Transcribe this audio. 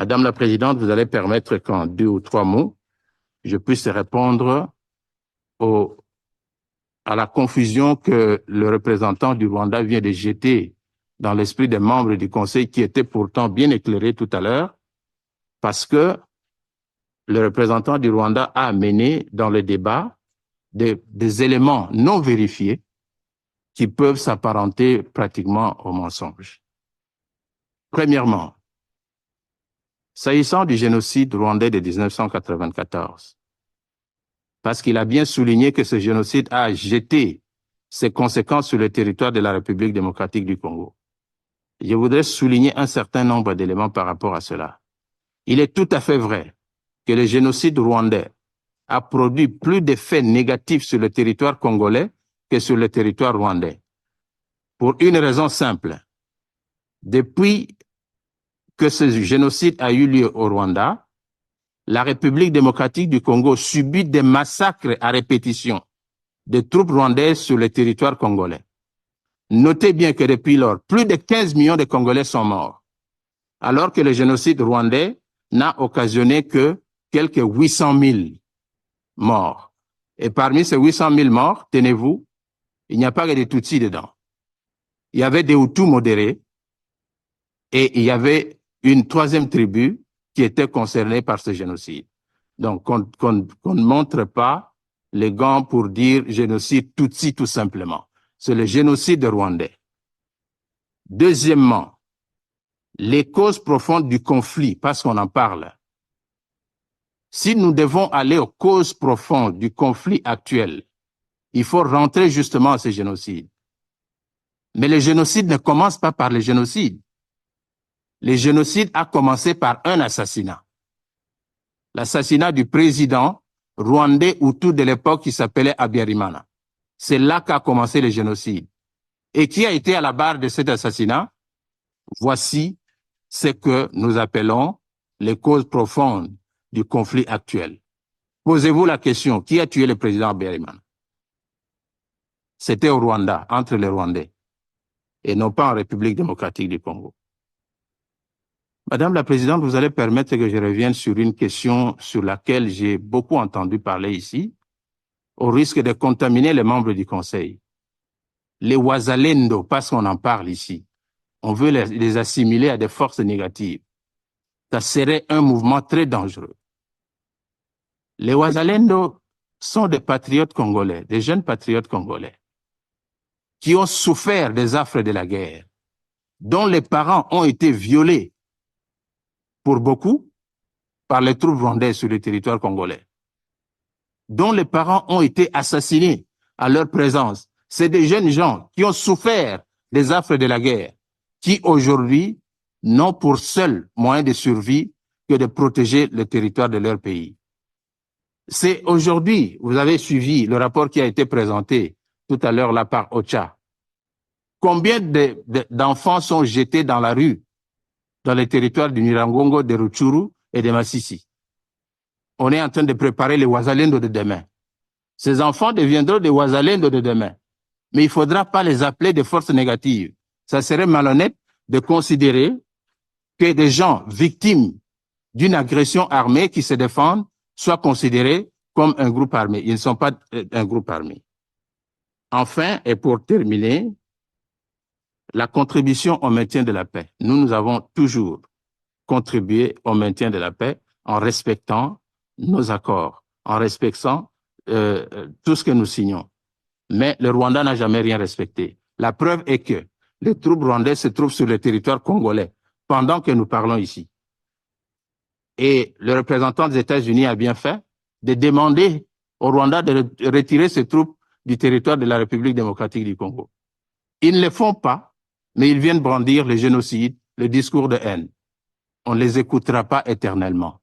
Madame la Présidente, vous allez permettre qu'en 2 ou 3 mots, je puisse répondre à la confusion que le représentant du Rwanda vient de jeter dans l'esprit des membres du Conseil qui étaient pourtant bien éclairés tout à l'heure, parce que le représentant du Rwanda a amené dans le débat des éléments non vérifiés qui peuvent s'apparenter pratiquement au mensonge. Premièrement, s'agissant du génocide rwandais de 1994, parce qu'il a bien souligné que ce génocide a jeté ses conséquences sur le territoire de la République démocratique du Congo. Je voudrais souligner un certain nombre d'éléments par rapport à cela. Il est tout à fait vrai que le génocide rwandais a produit plus d'effets négatifs sur le territoire congolais que sur le territoire rwandais. Pour une raison simple. Depuis que ce génocide a eu lieu au Rwanda, la République démocratique du Congo subit des massacres à répétition de troupes rwandaises sur le territoire congolais. Notez bien que depuis lors, plus de 15 millions de Congolais sont morts, alors que le génocide rwandais n'a occasionné que quelques 800 000 morts. Et parmi ces 800 000 morts, tenez-vous, il n'y a pas que des Tutsis dedans. Il y avait des Hutus modérés et il y avait une troisième tribu qui était concernée par ce génocide. Donc, qu'on ne montre pas les gants pour dire génocide Tutsi tout simplement. C'est le génocide rwandais. Deuxièmement, les causes profondes du conflit, parce qu'on en parle. Si nous devons aller aux causes profondes du conflit actuel, il faut rentrer justement à ce génocide. Mais le génocide ne commence pas par le génocide. Le génocide a commencé par un assassinat. L'assassinat du président rwandais Hutu de l'époque qui s'appelait Habyarimana. C'est là qu'a commencé le génocide. Et qui a été à la barre de cet assassinat? Voici ce que nous appelons les causes profondes du conflit actuel. Posez-vous la question, qui a tué le président Habyarimana? C'était au Rwanda, entre les Rwandais, et non pas en République démocratique du Congo. Madame la Présidente, vous allez permettre que je revienne sur une question sur laquelle j'ai beaucoup entendu parler ici, au risque de contaminer les membres du Conseil. Les Wazalendo, parce qu'on en parle ici, on veut les assimiler à des forces négatives. Ça serait un mouvement très dangereux. Les Wazalendo sont des patriotes congolais, des jeunes patriotes congolais, qui ont souffert des affres de la guerre, dont les parents ont été violés, pour beaucoup, par les troupes rwandaises sur le territoire congolais, dont les parents ont été assassinés à leur présence. C'est des jeunes gens qui ont souffert des affres de la guerre, qui aujourd'hui n'ont pour seul moyen de survie que de protéger le territoire de leur pays. C'est aujourd'hui, vous avez suivi le rapport qui a été présenté tout à l'heure là par OCHA. Combien d'enfants sont jetés dans la rue dans les territoires du Nyiragongo, de Rutshuru et de Masisi? On est en train de préparer les Wazalendo de demain. Ces enfants deviendront des Wazalendo de demain. Mais il ne faudra pas les appeler des forces négatives. Ça serait malhonnête de considérer que des gens victimes d'une agression armée qui se défendent soient considérés comme un groupe armé. Ils ne sont pas un groupe armé. Enfin, et pour terminer, la contribution au maintien de la paix. Nous avons toujours contribué au maintien de la paix en respectant nos accords, en respectant tout ce que nous signons. Mais le Rwanda n'a jamais rien respecté. La preuve est que les troupes rwandaises se trouvent sur le territoire congolais pendant que nous parlons ici. Et le représentant des États-Unis a bien fait de demander au Rwanda de retirer ses troupes du territoire de la République démocratique du Congo. Ils ne le font pas, mais ils viennent brandir le génocide, le discours de haine. On ne les écoutera pas éternellement.